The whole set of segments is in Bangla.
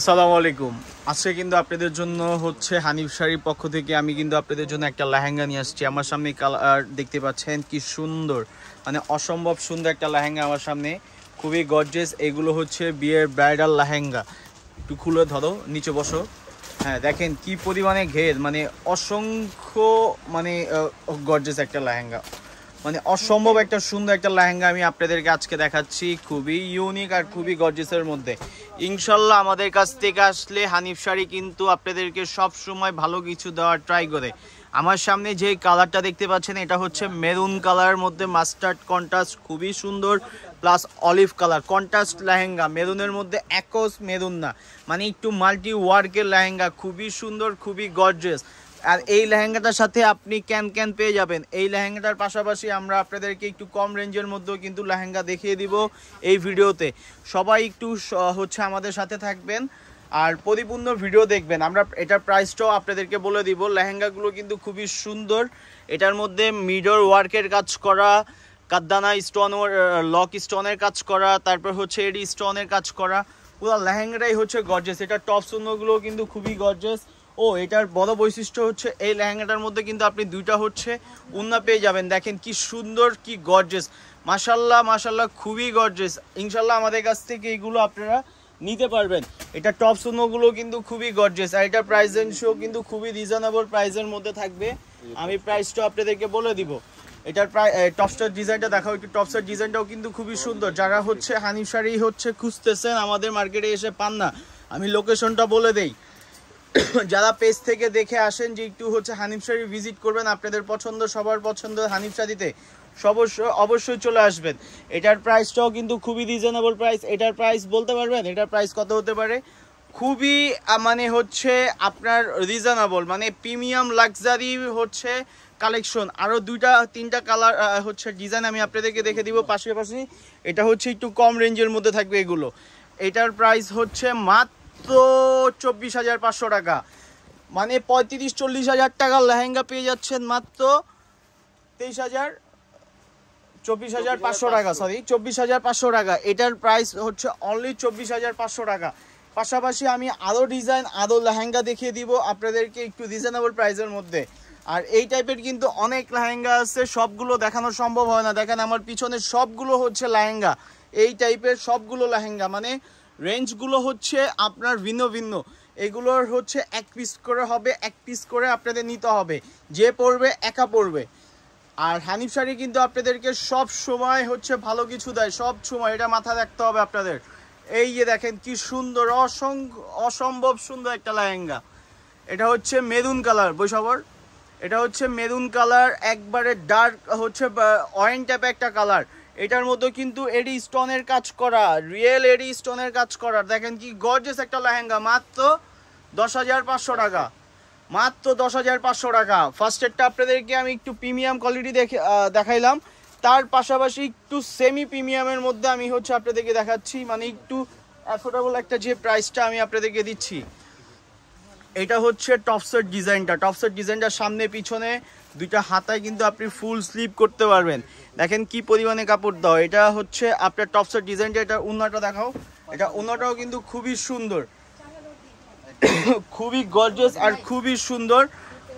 আসসালামু আলাইকুম। আজকে কিন্তু আপনাদের জন্য হচ্ছে হানিফ শাড়ির পক্ষ থেকে আমি কিন্তু আপনাদের জন্য একটা লেহেঙ্গা নিয়ে আসছি। আমার সামনে কালার দেখতে পাচ্ছেন কি সুন্দর, মানে অসম্ভব সুন্দর একটা লেহেঙ্গা আমার সামনে, খুবই গর্জিয়াস। এগুলো হচ্ছে বিয়ের ব্রাইডাল লেহেঙ্গা। একটু খুলে ধরো, নিচে বসো। হ্যাঁ, দেখেন কি পরিমাণে ঘের, মানে অসংখ্য, মানে গর্জিয়াস একটা লেহেঙ্গা, মানে অসম্ভব একটা সুন্দর একটা লেহেঙ্গা আমি আপনাদেরকে আজকে দেখাচ্ছি, খুবই ইউনিক আর খুবই গর্জিয়াসের মধ্যে। ইনশাল্লাহ আমাদের কাছ থেকে আসলে হানিফ শাড়ি কিন্তু আপনাদেরকে সব সময় ভালো কিছু দেওয়ার ট্রাই করে। আমার সামনে যে কালারটা দেখতে পাচ্ছেন এটা হচ্ছে মেরুন কালারের মধ্যে মাস্টার্ড কন্ট্রাস্ট, খুবই সুন্দর, plus olive colour contrast lehenga. মেরুনের মধ্যে একস মেরুন না, মানে একটু মাল্টি ওয়ার্কের লেহেঙ্গা, খুবই সুন্দর, খুবই গর্জিয়াস। আর এই লেহেঙ্গাটার সাথে আপনি ক্যান পেয়ে যাবেন। এই লেহেঙ্গাটার পাশাপাশি আমরা আপনাদেরকে একটু কম রেঞ্জের মধ্যেও কিন্তু লেহেঙ্গা দেখিয়ে দিব এই ভিডিওতে। সবাই একটু হচ্ছে আমাদের সাথে থাকবেন আর পরিপূর্ণ ভিডিও দেখবেন। আমরা এটার প্রাইসটাও আপনাদেরকে বলে দিব। লেহেঙ্গাগুলো কিন্তু খুবই সুন্দর। এটার মধ্যে মিডর ওয়ার্কের কাজ করা, কাদ্দানা স্টোন, লক স্টোনের কাজ করা, তারপর হচ্ছে এডি স্টোনের কাজ করা, পুরো লেহেঙ্গাটাই হচ্ছে গর্জিয়াস। এটার টপ সুন্দরগুলো কিন্তু খুবই গর্জিয়াস। ও এটার বড় বৈশিষ্ট্য হচ্ছে এই লেহেঙ্গাটার মধ্যে কিন্তু আপনি দুইটা হচ্ছে উন্না পেয়ে যাবেন। দেখেন কি সুন্দর, কি গর্জিয়াস, মাশাল্লাহ মাশাল্লাহ, খুবই গর্জিয়াস। ইনশাল্লাহ আমাদের কাছ থেকে এইগুলো আপনারা নিতে পারবেন। এটা টপ সুন্নগুলো কিন্তু খুবই গর্জিয়াস। আর এটার প্রাইস রেঞ্জও কিন্তু খুবই রিজনেবল প্রাইসের মধ্যে থাকবে। আমি প্রাইসটা আপনাদেরকে বলে দিব। এটার প্রায় টপস্টার ডিজাইনটা দেখাও একটু। টপস্টার ডিজাইনটাও কিন্তু খুবই সুন্দর। যারা হচ্ছে হানিফ শাড়ি হচ্ছে খুঁজতেছেন, আমাদের মার্কেটে এসে পান না, আমি লোকেশনটা বলে দেই। যারা পেজ থেকে দেখে আসেন যে একটু হচ্ছে হানিফ শাড়ি ভিজিট করবেন, আপনাদের পছন্দ, সবার পছন্দ হানিফ শাড়িতে অবশ্যই চলে আসবেন। এটার প্রাইসটাও কিন্তু খুবই রিজনেবল প্রাইস। এটার প্রাইস বলতে পারবেন এটার প্রাইস কত হতে পারে? খুবই মানে হচ্ছে আপনার রিজনেবল, মানে প্রিমিয়াম লাক্সারি হচ্ছে কালেকশন। আরও তিনটা কালার হচ্ছে ডিজাইন আমি আপনাদেরকে দেখে দিব পাশাপাশি। এটা হচ্ছে একটু কম রেঞ্জের মধ্যে থাকবে এগুলো। এটার প্রাইস হচ্ছে মাত্র 24,500 টাকা, মানে 35-40 হাজার টাকার লেহেঙ্গা পেয়ে যাচ্ছেন মাত্র 24,500 টাকা, সরি 24,500 টাকা। এটার প্রাইস হচ্ছে অনলি 24,500 টাকা। পাশাপাশি আমি আরও ডিজাইন, আরও লেহেঙ্গা দেখিয়ে দিব আপনাদেরকে একটু রিজনেবল প্রাইসের মধ্যে। আর এই টাইপের কিন্তু অনেক লেহেঙ্গা আছে, সবগুলো দেখানো সম্ভব হয় না। দেখেন আমার পিছনে সবগুলো হচ্ছে লেহেঙ্গা, এই টাইপের সবগুলো লেহেঙ্গা, মানে রেঞ্জগুলো হচ্ছে আপনার ভিন্ন ভিন্ন। এগুলোর হচ্ছে এক পিস করে হবে, এক পিস করে আপনাদের নিতে হবে, যে পড়বে একা পড়বে। আর হানিফ শাড়ি কিন্তু আপনাদেরকে সব সময় হচ্ছে ভালো কিছু দেয়, সব সময়, এটা মাথায় রাখতে হবে আপনাদের। এই যে দেখেন কি সুন্দর, অসম্ভব সুন্দর একটা লেহেঙ্গা। এটা হচ্ছে মেরুন কালার, বৈশাবর, এটা হচ্ছে মেরুন কালার, একবারে ডার্ক হচ্ছে অরেঞ্জ টাইপের একটা কালার। এটার মধ্যে কিন্তু এডি স্টোনের কাজ করা, রিয়েল এডি স্টোনের কাজ করা। দেখেন কি গর্জিয়াস একটা লেহেঙ্গা, মাত্র 10,500 টাকা, মাত্র 10,500 টাকা। ফার্স্ট এডটা আপনাদেরকে আমি একটু প্রিমিয়াম কোয়ালিটি দেখাইলাম, তার পাশাপাশি একটু সেমি প্রিমিয়ামের মধ্যে আমি হচ্ছে আপনাদেরকে দেখাচ্ছি, মানে একটু অ্যাফোর্ডেবল একটা যে প্রাইসটা আমি আপনাদেরকে দিচ্ছি। এটা হচ্ছে টপসের ডিজাইনটা। টপসের ডিজাইনটার সামনে পিছনে দুইটা হাতায় কিন্তু আপনি ফুল স্লিভ করতে পারবেন। দেখেন কি পরিমাণে কাপড় দাও। এটা হচ্ছে আপনার টপসের ডিজাইনটা। এটা উন্নাটা দেখাও। এটা উন্নাটাও কিন্তু খুবই সুন্দর, খুবই গর্জিয়াস আর খুবই সুন্দর।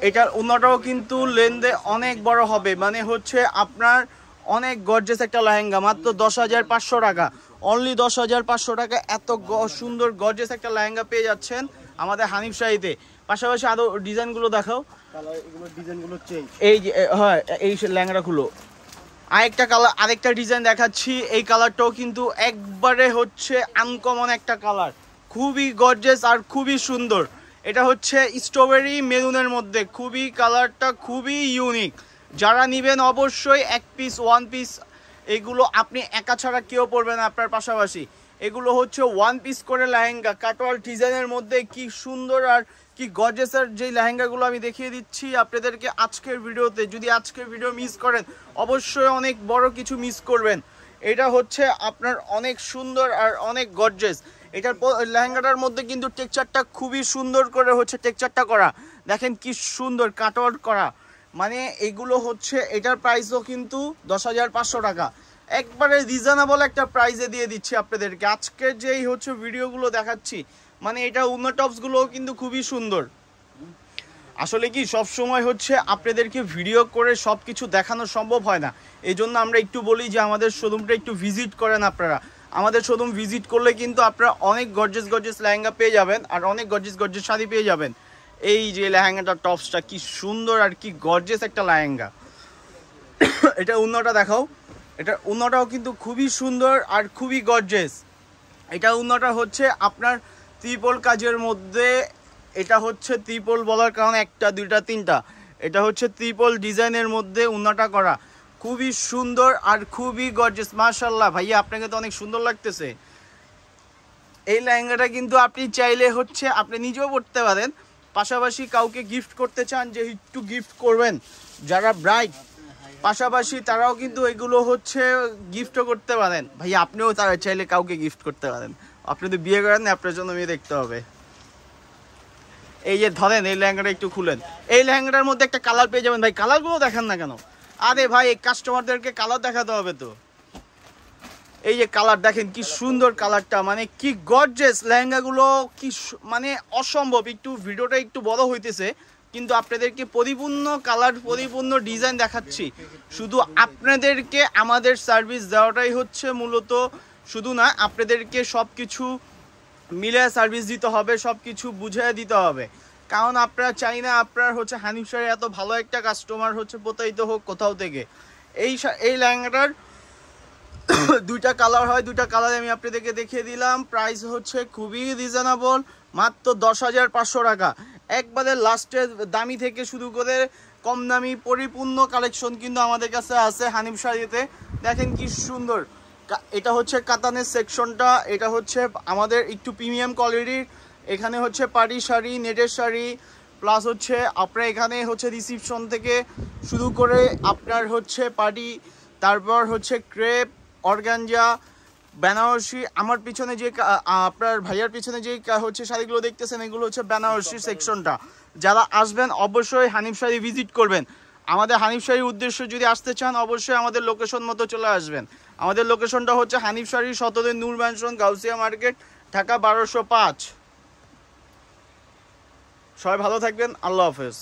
এটার উন্নাটাও কিন্তু লেন্থে অনেক বড় হবে, মানে হচ্ছে আপনার অনেক গর্জিয়াস একটা লেহেঙ্গা, মাত্র 10,500 টাকা, অনলি 10,500 টাকা। এত সুন্দর গর্জিয়াস একটা লেহেঙ্গা পেয়ে যাচ্ছেন আমাদের হানিফ শাড়িতে। পাশাপাশি আরো ডিজাইনগুলো দেখাও। এই যে হ্যাঁ, এই লেহেঙ্গাটা খুলো। আরেকটা ডিজাইন দেখাচ্ছি। এই কালারটাও কিন্তু একবারে হচ্ছে আনকমন একটা কালার, খুবই গর্জিয়াস আর খুবই সুন্দর। এটা হচ্ছে স্ট্রবেরি মেরুনের মধ্যে, খুবই কালারটা খুবই ইউনিক। যারা নেবেন অবশ্যই এক পিস, ওয়ান পিস, এগুলো আপনি একা ছাড়া কেউ পরবে না আপনার পাশাপাশি। এগুলো হচ্ছে ওয়ান পিস করে লেহেঙ্গা, কাটওয়াল ডিজাইনের মধ্যে, কি সুন্দর আর কি গর্জিয়াসের যেই লেহেঙ্গাগুলো আমি দেখিয়ে দিচ্ছি আপনাদেরকে আজকের ভিডিওতে। যদি আজকের ভিডিও মিস করেন অবশ্যই অনেক বড় কিছু মিস করবেন। এটা হচ্ছে আপনার অনেক সুন্দর আর অনেক গর্জিয়াস। এটার লেহেঙ্গাটার মধ্যে কিন্তু টেক্সচারটা খুবই সুন্দর করে হচ্ছে টেক্সচারটা করা। দেখেন কি সুন্দর কাটওয়ার্ক করা, মানে এগুলো হচ্ছে এটার প্রাইসও কিন্তু 10,500 টাকা। একবারে রিজনেবল একটা প্রাইসে দিয়ে দিচ্ছি আপনাদেরকে। আজকের যেই হচ্ছে ভিডিওগুলো দেখাচ্ছি মানে এটা উন্নত টপসগুলোও কিন্তু খুবই সুন্দর। আসলে কি সব সময় হচ্ছে আপনাদেরকে ভিডিও করে সব কিছু দেখানো সম্ভব হয় না, এই জন্য আমরা একটু বলি যে আমাদের শোরুমটা একটু ভিজিট করেন। আপনারা আমাদের শোরুম ভিজিট করলে কিন্তু আপনারা অনেক গর্জিয়াস লেহেঙ্গা পেয়ে যাবেন, আর অনেক গর্জিয়াস শাড়ি পেয়ে যাবেন। এই যে লেহেঙ্গাটা টপসটা কি সুন্দর আর কি গর্জিয়াস একটা লেহেঙ্গা। এটা উন্নটা দেখাও, এটা উন্নটাও কিন্তু খুবই সুন্দর আর খুবই গর্জিয়াস। এটা উন্নটা হচ্ছে আপনার ত্রিপল কাজের মধ্যে, এটা হচ্ছে ত্রিপল বলার কারণ একটা দুইটা তিনটা, এটা হচ্ছে ত্রিপল ডিজাইনের মধ্যে উন্নটা করা, খুবই সুন্দর আর খুবই গর্জিয়াস। মাশাআল্লাহ ভাইয়া আপনাকে তো অনেক সুন্দর লাগতেছে। এই লেহেঙ্গাটা কিন্তু আপনি চাইলে হচ্ছে আপনি নিজেও পরতে পারেন, পাশাপাশি কাউকে গিফট করতে চান যে একটু গিফট করবেন, যারা ব্রাইড পাশাপাশি তারাও কিন্তু এগুলো হচ্ছে গিফটও করতে পারেন। ভাই আপনিও তারা চাইলে কাউকে গিফট করতে পারেন, আপনি তো বিয়ে করেন না, আপনার জন্য মেয়ে দেখতে হবে। এই যে ধরেন এই লেহেঙ্গাটা একটু খুলেন, এই লেহেঙ্গাটার মধ্যে একটা কালার পেয়ে যাবেন। ভাই কালারগুলো দেখান না কেন? আরে ভাই এই কাস্টমারদেরকে কালার দেখাতে হবে তো। এই যে কালার দেখেন কি সুন্দর কালারটা, মানে কি গর্জিয়াস লেহেঙ্গাগুলো, কি মানে অসম্ভব। একটু ভিডিওটা একটু বড় হইতেছে কিন্তু আপনাদেরকে পরিপূর্ণ কালার পরিপূর্ণ ডিজাইন দেখাচ্ছি। শুধু আপনাদেরকে আমাদের সার্ভিস দেওয়াটাই হচ্ছে মূলত, শুধু না আপনাদেরকে সব কিছু মিলে সার্ভিস দিতে হবে, সব কিছু বুঝিয়ে দিতে হবে। কারণ আপনারা চাই না আপনার হচ্ছে হানিফ শাড়ি এত ভালো একটা কাস্টমার হচ্ছে প্রতারিত হোক কোথাও থেকে। এই লেহেঙ্গাটার দুইটা কালার হয়, দুইটা কালার আমি আপনাদেরকে দেখিয়ে দিলাম। প্রাইস হচ্ছে খুবই রিজনেবল, মাত্র 10,500 টাকা। একবারে লাস্টের দামি থেকে শুরু করে কম দামি পরিপূর্ণ কালেকশন কিন্তু আমাদের কাছে আছে হানিফ শাড়িতে। দেখেন কি সুন্দর, এটা হচ্ছে কাতানের সেকশনটা, এটা হচ্ছে আমাদের একটু প্রিমিয়াম কোয়ালিটির। এখানে হচ্ছে পাটি শাড়ি, নেটের শাড়ি, প্লাস হচ্ছে আপনার এখানে হচ্ছে রিসিপশন থেকে শুরু করে আপনার হচ্ছে পাটি, তারপর হচ্ছে ক্রেপ, অর্গানজা, বেনারসি। আমার পিছনে যে আপনার ভাইয়ার পিছনে যে হচ্ছে শাড়িগুলো দেখতেছেন এগুলো হচ্ছে বেনারসি সেকশনটা। যারা আসবেন অবশ্যই হানিফ শাড়ি ভিজিট করবেন। আমাদের হানিফ শাড়ির উদ্দেশ্য যদি আসতে চান অবশ্যই আমাদের লোকেশন মতো চলে আসবেন। আমাদের লোকেশনটা হচ্ছে হানিফ শাড়ি, 17 নূর ম্যানশন, গাউসিয়া মার্কেট, ঢাকা 1205। সবাই ভালো থাকবেন, আল্লাহ হাফেজ।